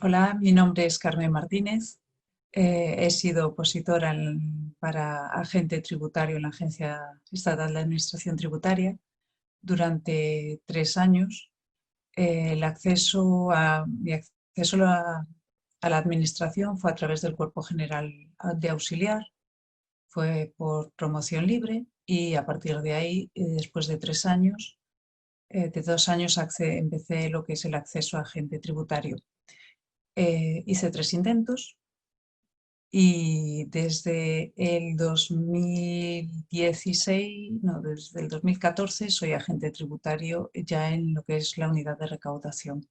Hola, mi nombre es Carmen Martínez. He sido opositora para agente tributario en la Agencia Estatal de Administración Tributaria durante 3 años. Mi acceso a la administración fue a través del Cuerpo General de Auxiliar, fue por promoción libre y a partir de ahí, después de 3 años, de 2 años empecé lo que es el acceso a agente tributario. Hice 3 intentos. Y desde el 2016, no, desde el 2014 soy agente tributario ya en lo que es la unidad de recaudación.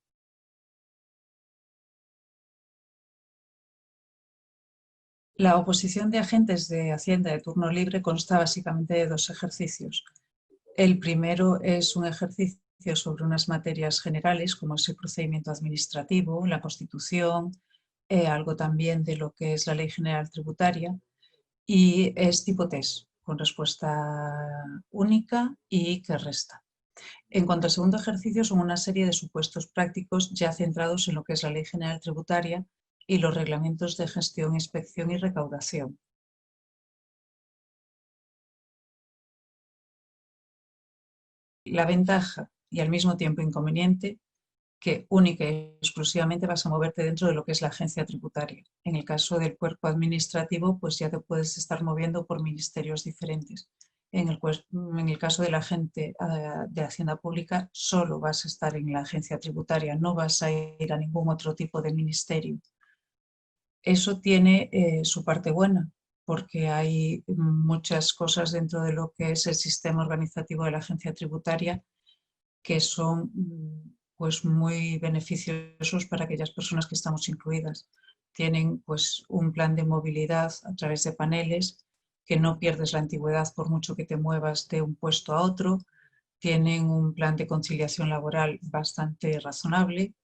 La oposición de agentes de Hacienda de turno libre consta básicamente de 2 ejercicios. El primero es un ejercicio sobre unas materias generales como es el procedimiento administrativo, la Constitución, algo también de lo que es la Ley General Tributaria, y es tipo test, con respuesta única y que resta. En cuanto al segundo ejercicio, son una serie de supuestos prácticos ya centrados en lo que es la Ley General Tributaria y los reglamentos de gestión, inspección y recaudación. La ventaja y al mismo tiempo inconveniente que única y exclusivamente vas a moverte dentro de lo que es la agencia tributaria. En el caso del cuerpo administrativo, pues ya te puedes estar moviendo por ministerios diferentes. En el caso del agente de Hacienda Pública, solo vas a estar en la agencia tributaria, no vas a ir a ningún otro tipo de ministerio. Eso tiene su parte buena, porque hay muchas cosas dentro de lo que es el sistema organizativo de la agencia tributaria que son pues muy beneficiosos para aquellas personas que estamos incluidas. Tienen pues un plan de movilidad a través de paneles, que no pierdes la antigüedad por mucho que te muevas de un puesto a otro. Tienen un plan de conciliación laboral bastante razonable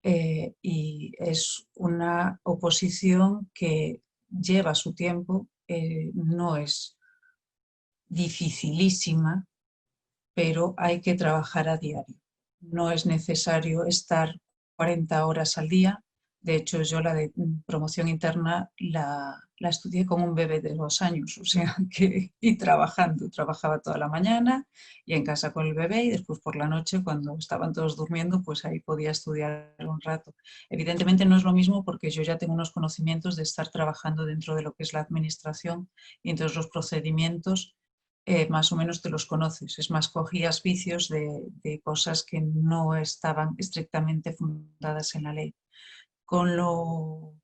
y es una oposición que lleva su tiempo, no es dificilísima, pero hay que trabajar a diario. No es necesario estar 40 horas al día. De hecho, yo la de promoción interna la estudié con un bebé de 2 años, o sea que, y trabajando, trabajaba toda la mañana y en casa con el bebé y después por la noche cuando estaban todos durmiendo, pues ahí podía estudiar un rato. Evidentemente no es lo mismo porque yo ya tengo unos conocimientos de estar trabajando dentro de lo que es la administración y entonces los procedimientos más o menos te los conoces. Es más, cogías vicios de cosas que no estaban estrictamente fundadas en la ley. Con lo,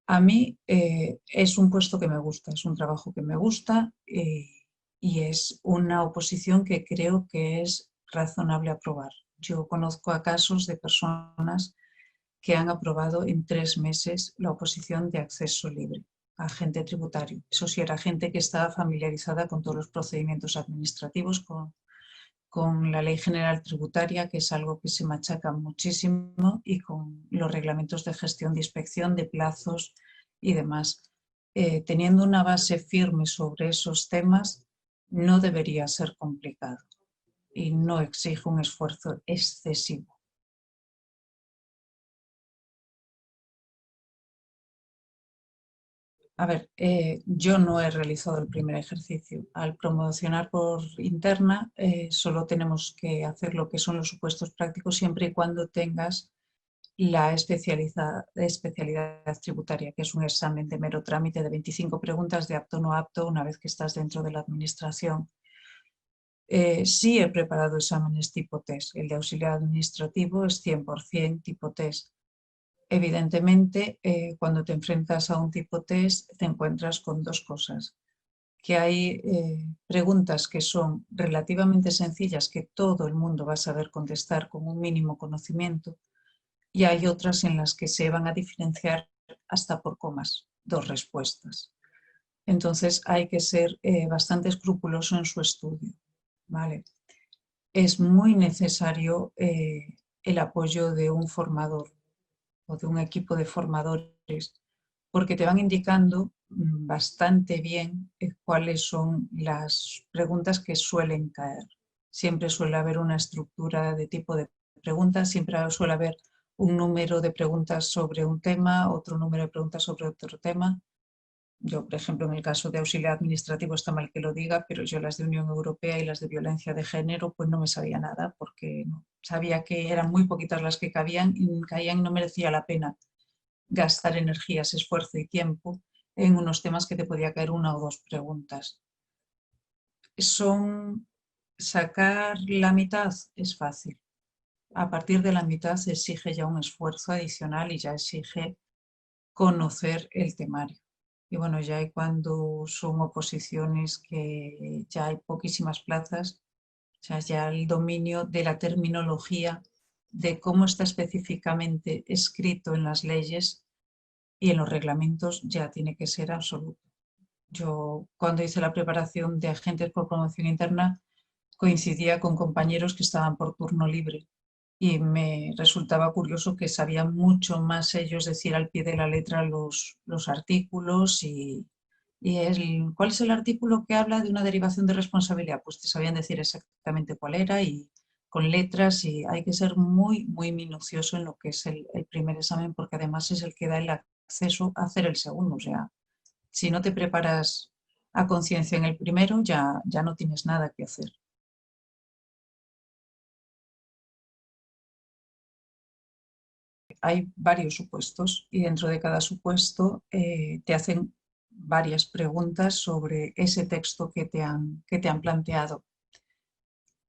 a mí es un puesto que me gusta, es un trabajo que me gusta y es una oposición que creo que es razonable aprobar. Yo conozco a casos de personas que han aprobado en 3 meses la oposición de acceso libre a agente tributario. Eso sí, era gente que estaba familiarizada con todos los procedimientos administrativos, con la Ley General Tributaria, que es algo que se machaca muchísimo, y con los reglamentos de gestión de inspección, de plazos y demás. Teniendo una base firme sobre esos temas, no debería ser complicado y no exige un esfuerzo excesivo. A ver, yo no he realizado el primer ejercicio. Al promocionar por interna, solo tenemos que hacer lo que son los supuestos prácticos siempre y cuando tengas la especialidad tributaria, que es un examen de mero trámite de 25 preguntas de apto o no apto una vez que estás dentro de la administración. Sí he preparado exámenes tipo test. El de auxiliar administrativo es 100% tipo test. Evidentemente, cuando te enfrentas a un tipo test, te encuentras con 2 cosas. Que hay preguntas que son relativamente sencillas, que todo el mundo va a saber contestar con un mínimo conocimiento, y hay otras en las que se van a diferenciar hasta por comas, 2 respuestas. Entonces hay que ser bastante escrupuloso en su estudio, ¿vale? Es muy necesario el apoyo de un formador o de un equipo de formadores, porque te van indicando bastante bien cuáles son las preguntas que suelen caer. Siempre suele haber una estructura de tipo de preguntas, siempre suele haber un número de preguntas sobre un tema, otro número de preguntas sobre otro tema. Yo, por ejemplo, en el caso de auxiliar administrativo está mal que lo diga, pero yo las de Unión Europea y las de violencia de género pues no me sabía nada porque no, sabía que eran muy poquitas las que caían y no merecía la pena gastar energías, esfuerzo y tiempo en unos temas que te podía caer una o dos preguntas. Sacar la mitad es fácil. A partir de la mitad se exige ya un esfuerzo adicional y ya exige conocer el temario. Y bueno, ya hay cuando son oposiciones que ya hay poquísimas plazas, o sea, ya el dominio de la terminología, de cómo está específicamente escrito en las leyes y en los reglamentos ya tiene que ser absoluto. Yo cuando hice la preparación de agentes por promoción interna coincidía con compañeros que estaban por turno libre y me resultaba curioso que sabían mucho más ellos decir al pie de la letra los artículos ¿cuál es el artículo que habla de una derivación de responsabilidad? Pues te sabían decir exactamente cuál era y con letras y hay que ser muy, muy minucioso en lo que es el primer examen porque además es el que da el acceso a hacer el segundo. O sea, si no te preparas a conciencia en el primero ya no tienes nada que hacer. Hay varios supuestos y dentro de cada supuesto te hacen varias preguntas sobre ese texto que te han planteado.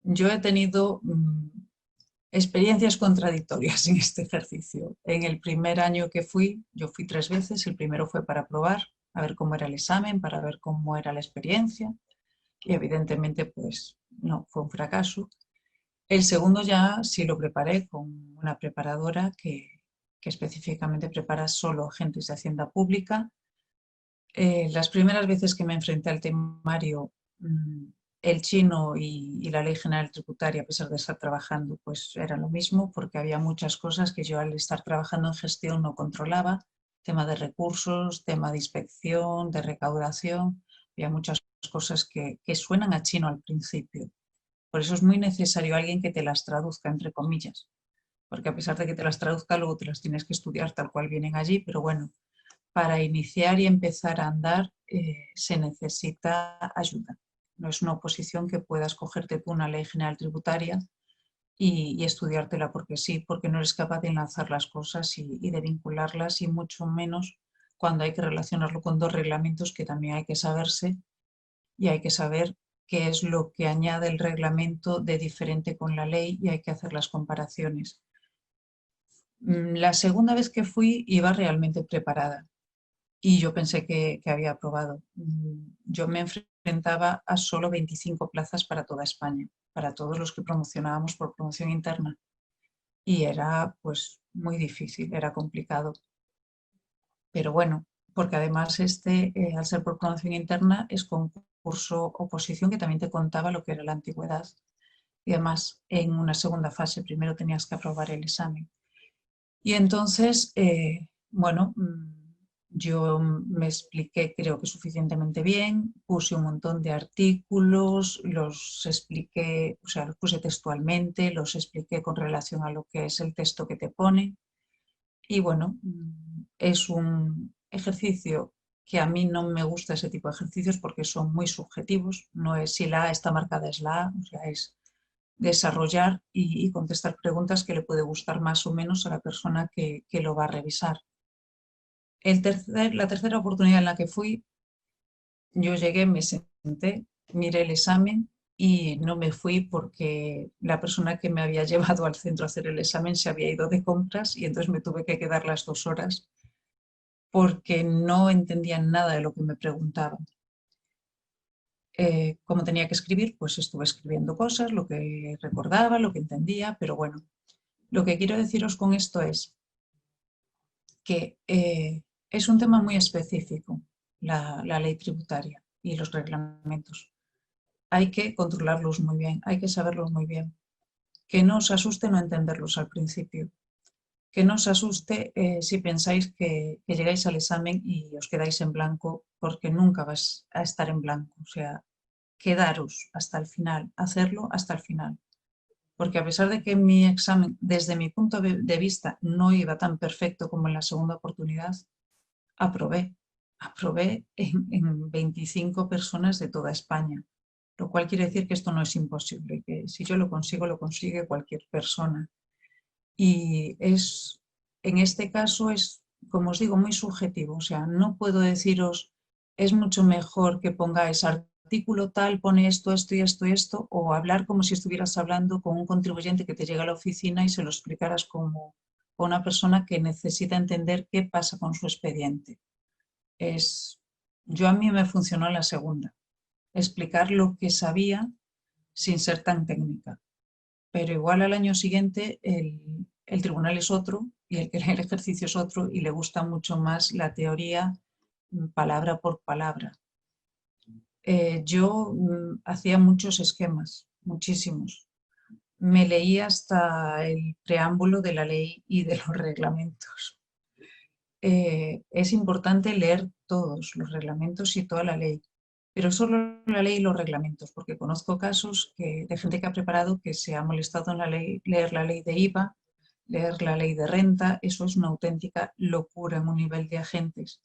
Yo he tenido experiencias contradictorias en este ejercicio. En el primer año que yo fui 3 veces, el primero fue para probar, a ver cómo era el examen, para ver cómo era la experiencia y evidentemente pues no, fue un fracaso. El segundo ya sí lo preparé con una preparadora que específicamente prepara solo agentes de Hacienda Pública. Las primeras veces que me enfrenté al temario, el chino y la Ley General Tributaria, a pesar de estar trabajando, pues era lo mismo, porque había muchas cosas que yo al estar trabajando en gestión no controlaba, tema de recursos, tema de inspección, de recaudación, había muchas cosas que suenan a chino al principio. Por eso es muy necesario alguien que te las traduzca, entre comillas, porque a pesar de que te las traduzca, luego te las tienes que estudiar tal cual vienen allí, pero bueno, para iniciar y empezar a andar se necesita ayuda. No es una oposición que puedas cogerte tú una ley general tributaria y estudiártela porque sí, porque no eres capaz de enlazar las cosas y de vincularlas y mucho menos cuando hay que relacionarlo con dos reglamentos que también hay que saberse y hay que saber qué es lo que añade el reglamento de diferente con la ley y hay que hacer las comparaciones. La segunda vez que fui iba realmente preparada y yo pensé que había aprobado. Yo me enfrentaba a solo 25 plazas para toda España, para todos los que promocionábamos por promoción interna. Y era pues muy difícil, era complicado. Pero bueno, porque además al ser por promoción interna, es concurso oposición que también te contaba lo que era la antigüedad. Y además, en una segunda fase, primero tenías que aprobar el examen. Y entonces, bueno, yo me expliqué creo que suficientemente bien, puse un montón de artículos, los expliqué, o sea, los puse textualmente, los expliqué con relación a lo que es el texto que te pone. Y bueno, es un ejercicio que a mí no me gusta ese tipo de ejercicios porque son muy subjetivos, no es si la A está marcada es la A, o sea, es desarrollar y contestar preguntas que le puede gustar más o menos a la persona que lo va a revisar. La tercera oportunidad en la que fui, yo llegué, me senté, miré el examen y no me fui porque la persona que me había llevado al centro a hacer el examen se había ido de compras y entonces me tuve que quedar las 2 horas porque no entendían nada de lo que me preguntaban. Como tenía que escribir, pues estuve escribiendo cosas, lo que recordaba, lo que entendía, pero bueno, lo que quiero deciros con esto es que es un tema muy específico, la ley tributaria y los reglamentos. Hay que controlarlos muy bien, hay que saberlos muy bien. Que no os asuste no entenderlos al principio. Que no os asuste si pensáis que llegáis al examen y os quedáis en blanco, porque nunca vais a estar en blanco. O sea, quedaros hasta el final, hacerlo hasta el final. porque a pesar de que mi examen, desde mi punto de vista, no iba tan perfecto como en la segunda oportunidad, aprobé. Aprobé en 25 personas de toda España, lo cual quiere decir que esto no es imposible, que si yo lo consigo, lo consigue cualquier persona. Y en este caso es, como os digo, muy subjetivo. O sea, no puedo deciros, es mucho mejor que pongáis artículo tal, pone esto, esto y esto y esto, o hablar como si estuvieras hablando con un contribuyente que te llega a la oficina y se lo explicaras como a una persona que necesita entender qué pasa con su expediente. Yo a mí me funcionó la segunda, explicar lo que sabía sin ser tan técnica, pero igual al año siguiente el tribunal es otro y el ejercicio es otro y le gusta mucho más la teoría palabra por palabra. Yo hacía muchos esquemas, muchísimos. Me leía hasta el preámbulo de la ley y de los reglamentos. Es importante leer todos los reglamentos y toda la ley, pero solo la ley y los reglamentos, porque conozco casos de gente que ha preparado que se ha molestado en leer la ley de IVA, leer la ley de renta. Eso es una auténtica locura en un nivel de agentes.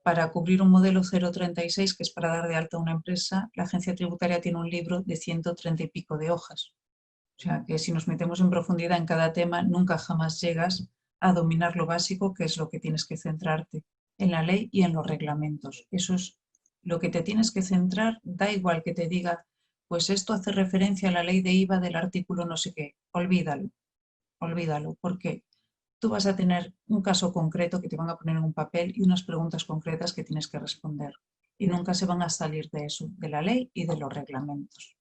Para cubrir un modelo 036, que es para dar de alta a una empresa, la agencia tributaria tiene un libro de 130 y pico de hojas. O sea, que si nos metemos en profundidad en cada tema, nunca jamás llegas a dominar lo básico, que es lo que tienes que centrarte, en la ley y en los reglamentos. Eso es lo que te tienes que centrar. Da igual que te diga, pues esto hace referencia a la ley de IVA del artículo no sé qué. Olvídalo, olvídalo, porque tú vas a tener un caso concreto que te van a poner en un papel y unas preguntas concretas que tienes que responder. Y nunca se van a salir de eso, de la ley y de los reglamentos.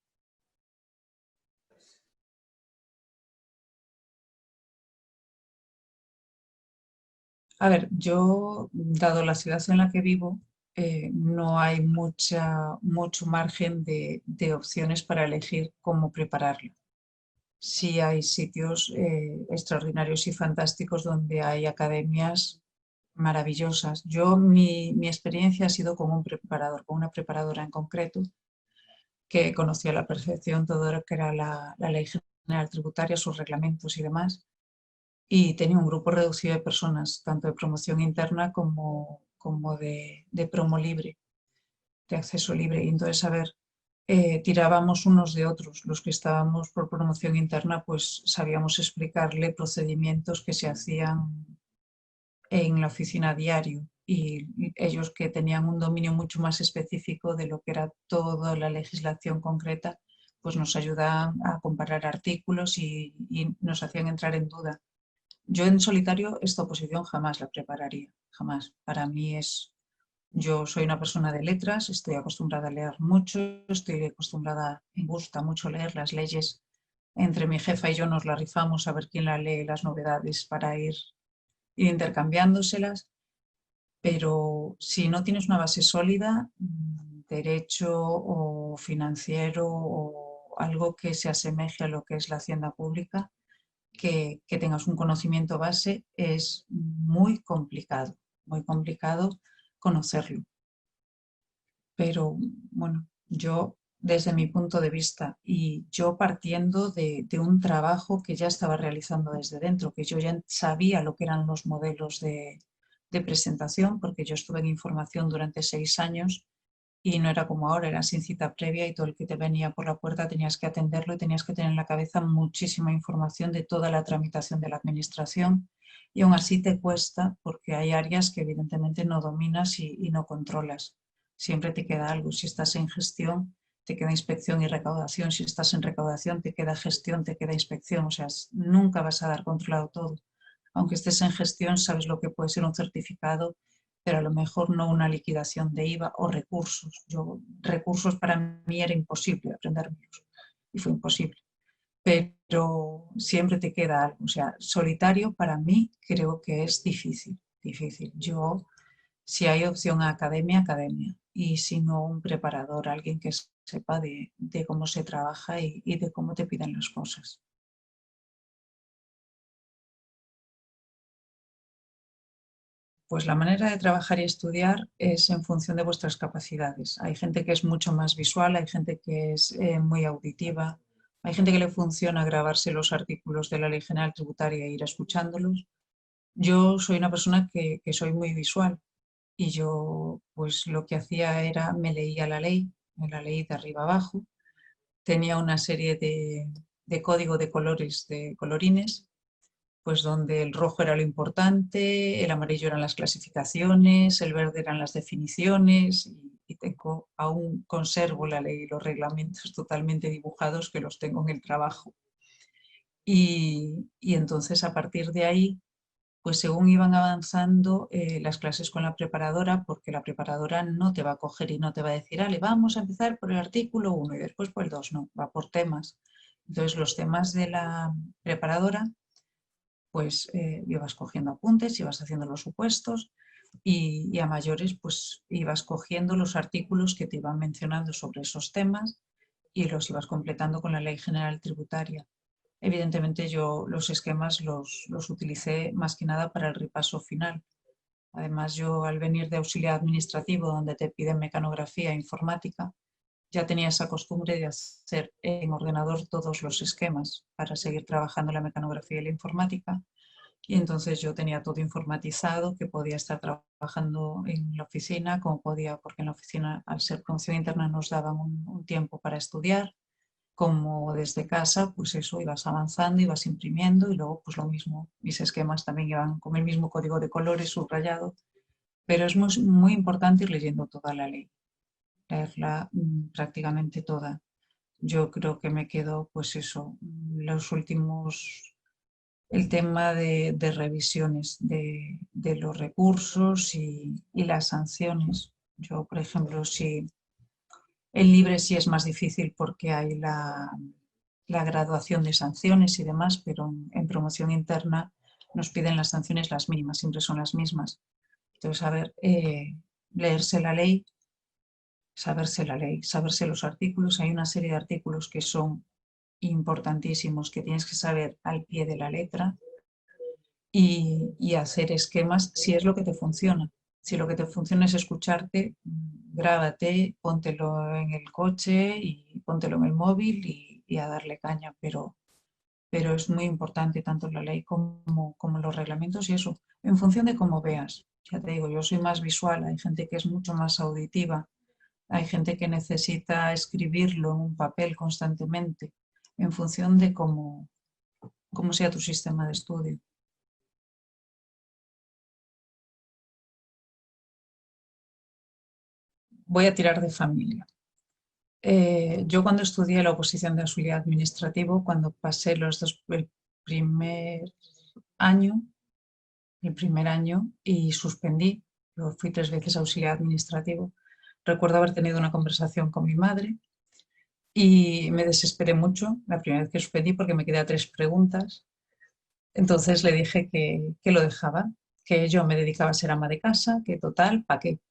A ver, yo, dado la ciudad en la que vivo, no hay mucho margen de opciones para elegir cómo prepararlo. Sí hay sitios extraordinarios y fantásticos donde hay academias maravillosas. Mi experiencia ha sido con un preparador, con una preparadora en concreto, que conocía a la perfección todo lo que era la Ley General Tributaria, sus reglamentos y demás, y tenía un grupo reducido de personas, tanto de promoción interna como de promo libre, de acceso libre. Y entonces, a ver, tirábamos unos de otros. Los que estábamos por promoción interna, pues sabíamos explicarle procedimientos que se hacían en la oficina a diario, y ellos que tenían un dominio mucho más específico de lo que era toda la legislación concreta, pues nos ayudaban a comparar artículos y nos hacían entrar en duda. Yo en solitario esta oposición jamás la prepararía, jamás. Para mí yo soy una persona de letras, estoy acostumbrada a leer mucho, estoy acostumbrada, me gusta mucho leer las leyes. Entre mi jefa y yo nos la rifamos a ver quién la lee, las novedades, para ir intercambiándoselas, pero si no tienes una base sólida, derecho o financiero o algo que se asemeje a lo que es la hacienda pública, que tengas un conocimiento base, es muy complicado conocerlo. Pero bueno, yo desde mi punto de vista y yo partiendo de un trabajo que ya estaba realizando desde dentro, que yo ya sabía lo que eran los modelos de presentación, porque yo estuve en información durante 6 años y no era como ahora, era sin cita previa y todo el que te venía por la puerta tenías que atenderlo y tenías que tener en la cabeza muchísima información de toda la tramitación de la administración, y aún así te cuesta porque hay áreas que evidentemente no dominas y no controlas. Siempre te queda algo. Si estás en gestión, te queda inspección y recaudación. Si estás en recaudación, te queda gestión, te queda inspección. O sea, nunca vas a dar controlado todo. Aunque estés en gestión, sabes lo que puede ser un certificado, pero a lo mejor no una liquidación de IVA o recursos. Recursos para mí era imposible aprenderlos y fue imposible. Pero siempre te queda algo. O sea, solitario para mí creo que es difícil, difícil. Si hay opción a academia, academia. Y si no, un preparador, alguien que sepa de cómo se trabaja y de cómo te piden las cosas. Pues la manera de trabajar y estudiar es en función de vuestras capacidades. Hay gente que es mucho más visual, hay gente que es muy auditiva, Hay gente que le funciona grabarse los artículos de la Ley General Tributaria e ir escuchándolos. Yo soy una persona que soy muy visual y yo pues lo que hacía era me leía me la leí de arriba abajo, tenía una serie de código de colores, de colorines, pues donde el rojo era lo importante, el amarillo eran las clasificaciones, el verde eran las definiciones y tengo, aún conservo la ley y los reglamentos totalmente dibujados que los tengo en el trabajo. Y entonces a partir de ahí, pues según iban avanzando las clases con la preparadora, porque la preparadora no te va a coger y no te va a decir, ale, vamos a empezar por el artículo 1 y después por el 2, no, va por temas. Entonces los temas de la preparadora, pues ibas cogiendo apuntes, ibas haciendo los supuestos y a mayores pues ibas cogiendo los artículos que te iban mencionando sobre esos temas y los ibas completando con la Ley General Tributaria. Evidentemente yo los esquemas los utilicé más que nada para el repaso final. Además yo al venir de auxiliar administrativo donde te piden mecanografía e informática, ya tenía esa costumbre de hacer en ordenador todos los esquemas para seguir trabajando la mecanografía y la informática. Y entonces yo tenía todo informatizado, que podía estar trabajando en la oficina, como podía, porque en la oficina, al ser promoción interna, nos daban un tiempo para estudiar, como desde casa, pues eso, ibas avanzando, ibas imprimiendo y luego pues lo mismo, mis esquemas también iban con el mismo código de colores subrayado, pero es muy importante ir leyendo toda la ley, leerla prácticamente toda. Yo creo que me quedo, pues eso, los últimos, el tema de revisiones de los recursos y las sanciones. Yo, por ejemplo, si el libre sí es más difícil porque hay la graduación de sanciones y demás, pero en promoción interna nos piden las sanciones las mínimas, siempre son las mismas. Entonces, a ver, leerse la ley, saberse los artículos. Hay una serie de artículos que son importantísimos, que tienes que saber al pie de la letra y hacer esquemas si es lo que te funciona. Si lo que te funciona es escucharte, grábate, póntelo en el coche y póntelo en el móvil y a darle caña, pero es muy importante tanto la ley como los reglamentos y eso, en función de cómo veas. Ya te digo, yo soy más visual, hay gente que es mucho más auditiva, hay gente que necesita escribirlo en un papel constantemente, en función de cómo sea tu sistema de estudio. Voy a tirar de familia. Yo cuando estudié la oposición de auxiliar administrativo, cuando pasé año, el primer año y suspendí, yo fui 3 veces auxiliar administrativo, recuerdo haber tenido una conversación con mi madre y me desesperé mucho la primera vez que suspendí porque me quedé a 3 preguntas. Entonces le dije que lo dejaba, que yo me dedicaba a ser ama de casa, que total, ¿para qué?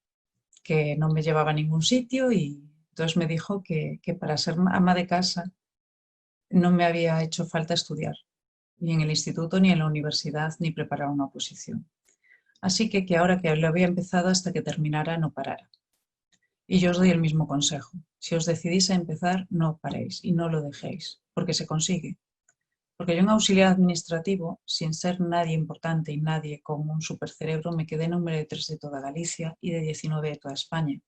Que no me llevaba a ningún sitio y entonces me dijo que para ser ama de casa no me había hecho falta estudiar, ni en el instituto, ni en la universidad, ni preparar una oposición. Así que ahora que lo había empezado hasta que terminara, no parara. Y yo os doy el mismo consejo. Si os decidís a empezar, no paréis y no lo dejéis, porque se consigue. Porque yo en auxiliar administrativo, sin ser nadie importante y nadie con un supercerebro, me quedé número 3 de toda Galicia y de 19 de toda España.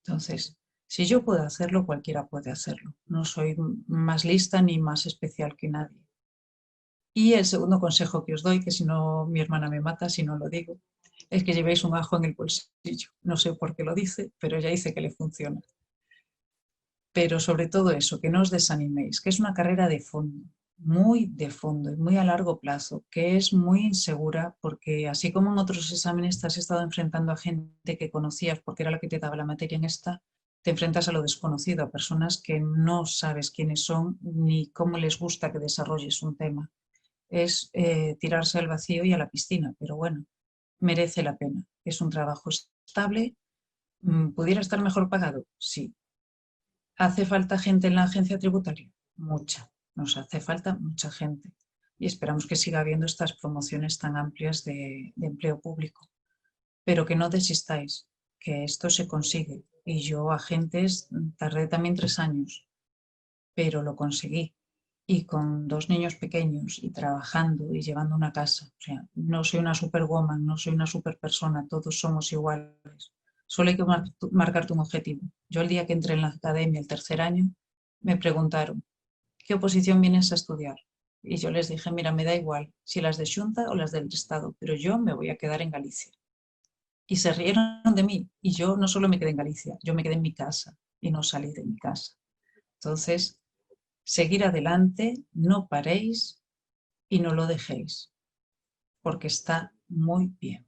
Entonces, si yo puedo hacerlo, cualquiera puede hacerlo. No soy más lista ni más especial que nadie. Y el segundo consejo que os doy, que si no mi hermana me mata si no lo digo, es que llevéis un ajo en el bolsillo. No sé por qué lo dice, pero ella dice que le funciona. Pero sobre todo eso, que no os desaniméis, que es una carrera de fondo, muy de fondo y muy a largo plazo, que es muy insegura porque así como en otros exámenes te has estado enfrentando a gente que conocías porque era la que te daba la materia en esta, te enfrentas a lo desconocido, a personas que no sabes quiénes son ni cómo les gusta que desarrolles un tema. Es tirarse al vacío y a la piscina, pero bueno, merece la pena. Es un trabajo estable. ¿Pudiera estar mejor pagado? Sí. ¿Hace falta gente en la agencia tributaria? Mucha. Nos hace falta mucha gente. Y esperamos que siga habiendo estas promociones tan amplias de empleo público. Pero que no desistáis, que esto se consigue. Y yo, agentes, tardé también 3 años. pero lo conseguí. Y con 2 niños pequeños y trabajando y llevando una casa. O sea, no soy una superwoman, no soy una superpersona, todos somos iguales. Solo hay que marcarte un objetivo. Yo el día que entré en la academia, el tercer año, me preguntaron, ¿qué oposición vienes a estudiar? Y yo les dije, mira, me da igual si las de Xunta o las del Estado, pero yo me voy a quedar en Galicia. Y se rieron de mí. Y yo no solo me quedé en Galicia, yo me quedé en mi casa y no salí de mi casa. Entonces, seguir adelante, no paréis y no lo dejéis, porque está muy bien.